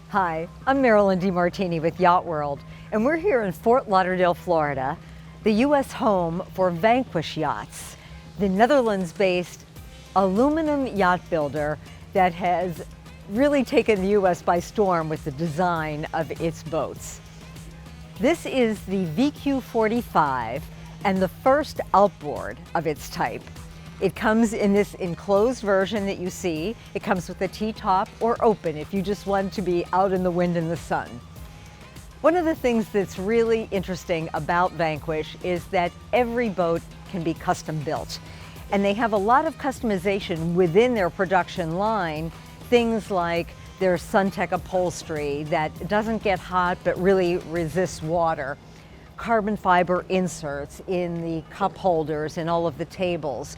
Hi, I'm Marilyn DeMartini with YachtWorld, and we're here in Fort Lauderdale, Florida, the U.S. home for Vanquish Yachts, the Netherlands-based aluminum yacht builder that has really taken the U.S. by storm with the design of its boats. This is the VQ45 and the first outboard of its type. It comes in this enclosed version that you see. It comes with a T-top or open if you just want to be out in the wind and the sun. One of the things that's really interesting about Vanquish is that every boat can be custom built. And they have a lot of customization within their production line, things like their SunTech upholstery that doesn't get hot but really resists water, carbon fiber inserts in the cup holders and all of the tables,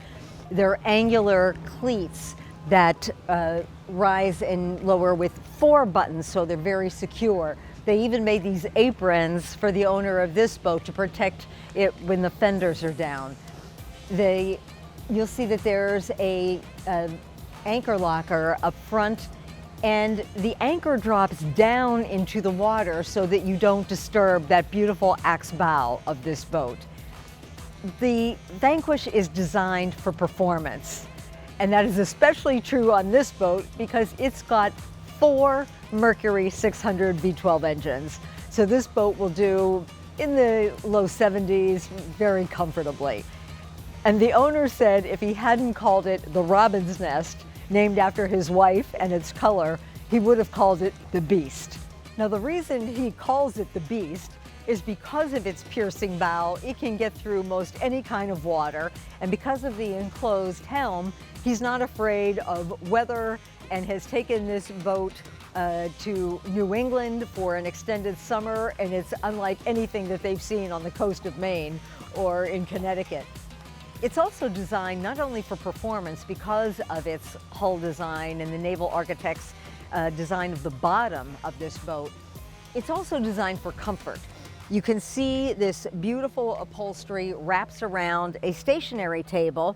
their angular cleats that rise and lower with 4 buttons, so they're very secure. They even made these aprons for the owner of this boat to protect it when the fenders are down. You'll see that there's a anchor locker up front, and the anchor drops down into the water so that you don't disturb that beautiful axe bow of this boat. The Vanquish is designed for performance, and that is especially true on this boat because it's got 4 Mercury 600 V12 engines. So this boat will do in the low 70s very comfortably. And the owner said if he hadn't called it the Robin's Nest, named after his wife and its color, he would have called it the Beast. Now the reason he calls it the Beast is because of its piercing bow. It can get through most any kind of water, and because of the enclosed helm, he's not afraid of weather and has taken this boat to New England for an extended summer, and it's unlike anything that they've seen on the coast of Maine or in Connecticut. It's also designed not only for performance because of its hull design and the naval architect's design of the bottom of this boat, it's also designed for comfort. You can see this beautiful upholstery wraps around a stationary table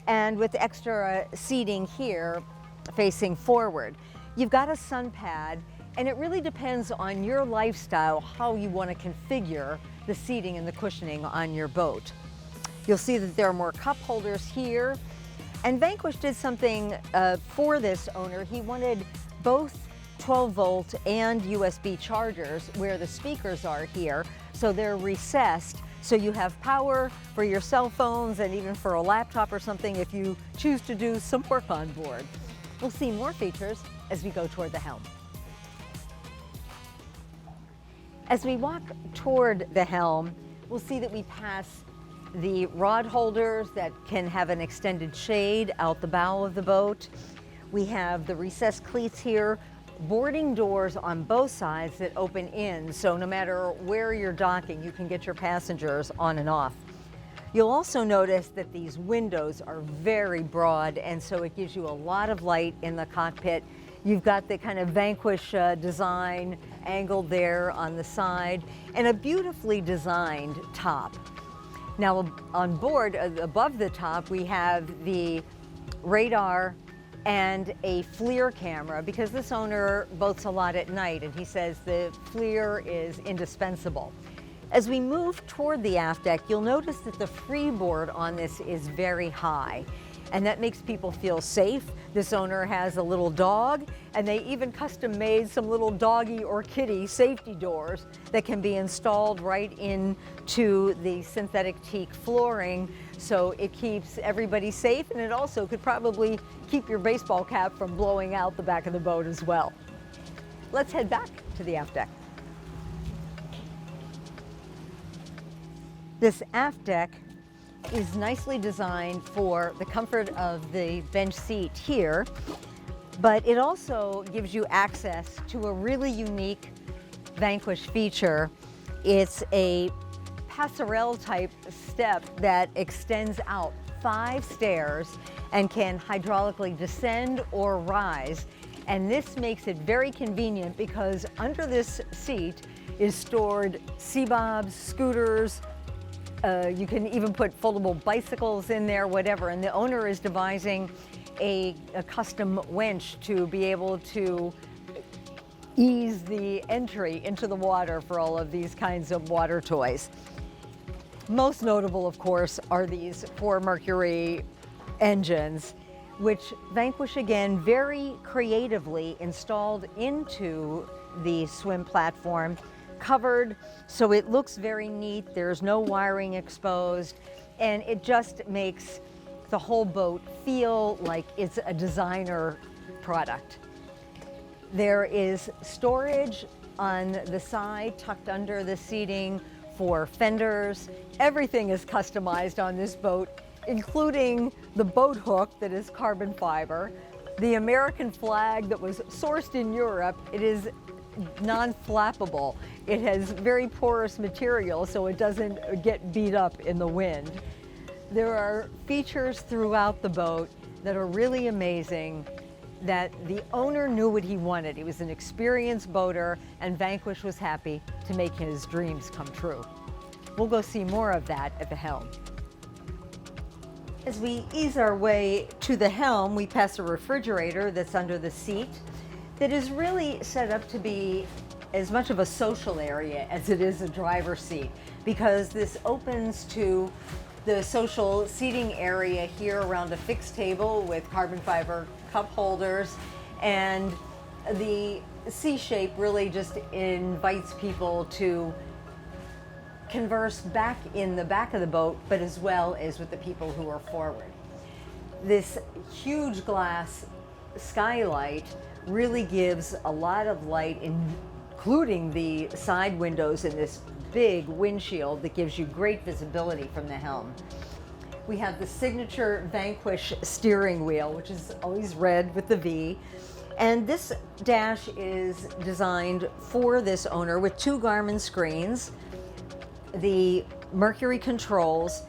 and with extra seating here facing forward. You've got a sun pad, and it really depends on your lifestyle how you want to configure the seating and the cushioning on your boat. You'll see that there are more cup holders here, and Vanquish did something for this owner. He wanted both 12-volt and USB chargers where the speakers are here, so they're recessed, so you have power for your cell phones and even for a laptop or something if you choose to do some work on board. We'll see more features as we go toward the helm. As we walk toward the helm, we'll see that we pass the rod holders that can have an extended shade out the bow of the boat. We have the recessed cleats here, boarding doors on both sides that open in, so no matter where you're docking, you can get your passengers on and off. You'll also notice that these windows are very broad, and so it gives you a lot of light in the cockpit. You've got the kind of Vanquish design angled there on the side, and a beautifully designed top. Now on board, above the top, we have the radar and a FLIR camera, because this owner boats a lot at night, and he says the FLIR is indispensable. As we move toward the aft deck, you'll notice that the freeboard on this is very high, and that makes people feel safe. This owner has a little dog, and they even custom made some little doggy or kitty safety doors that can be installed right into the synthetic teak flooring, so it keeps everybody safe, and it also could probably keep your baseball cap from blowing out the back of the boat as well. Let's head back to the aft deck. This aft deck is nicely designed for the comfort of the bench seat here, but it also gives you access to a really unique Vanquish feature. It's a passerelle type step that extends out 5 stairs and can hydraulically descend or rise. And this makes it very convenient because under this seat is stored sea bobs, scooters, you can even put foldable bicycles in there, whatever. And the owner is devising a custom winch to be able to ease the entry into the water for all of these kinds of water toys. Most notable, of course, are these 4 Mercury engines, which Vanquish again very creatively installed into the swim platform, covered so it looks very neat. There's no wiring exposed, and it just makes the whole boat feel like it's a designer product. There is storage on the side, tucked under the seating for fenders. Everything is customized on this boat, including the boat hook that is carbon fiber, the American flag that was sourced in Europe. It is non-flappable. It has very porous material, so it doesn't get beat up in the wind. There are features throughout the boat that are really amazing, that the owner knew what he wanted. He was an experienced boater, and Vanquish was happy to make his dreams come true. We'll go see more of that at the helm. As we ease our way to the helm, we pass a refrigerator that's under the seat that is really set up to be as much of a social area as it is a driver's seat, because this opens to the social seating area here around a fixed table with carbon fiber cup holders, and the C shape really just invites people to converse back in the back of the boat, but as well as with the people who are forward. This huge glass skylight really gives a lot of light, including the side windows and this big windshield that gives you great visibility from the helm. We have the signature Vanquish steering wheel, which is always red with the V. And this dash is designed for this owner with 2 Garmin screens, the Mercury controls.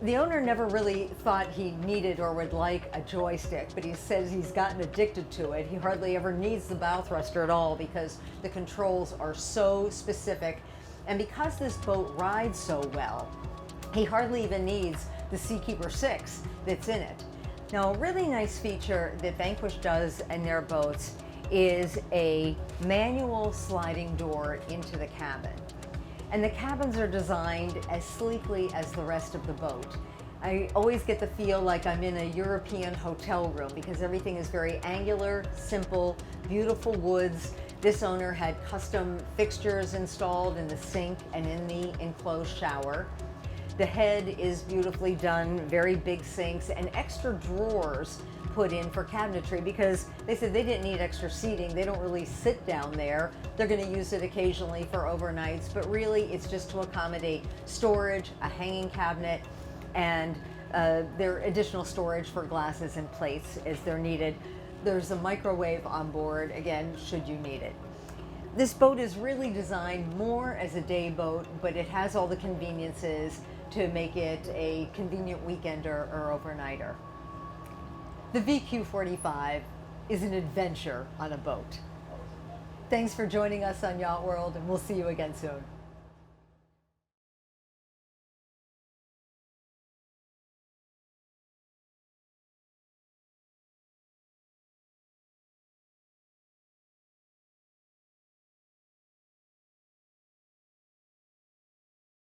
The owner never really thought he needed or would like a joystick, but he says he's gotten addicted to it. He hardly ever needs the bow thruster at all because the controls are so specific. And because this boat rides so well, he hardly even needs the Seakeeper 6 that's in it. Now, a really nice feature that Vanquish does in their boats is a manual sliding door into the cabin. And the cabins are designed as sleekly as the rest of the boat. I always get the feel like I'm in a European hotel room because everything is very angular, simple, beautiful woods. This owner had custom fixtures installed in the sink and in the enclosed shower. The head is beautifully done, very big sinks, and extra drawers put in for cabinetry because they said they didn't need extra seating. They don't really sit down there. They're going to use it occasionally for overnights, but really it's just to accommodate storage, a hanging cabinet, and there are additional storage for glasses and plates as they're needed. There's a microwave on board, again, should you need it. This boat is really designed more as a day boat, but it has all the conveniences to make it a convenient weekender or overnighter. The VQ45 is an adventure on a boat. Thanks for joining us on Yacht World, and we'll see you again soon.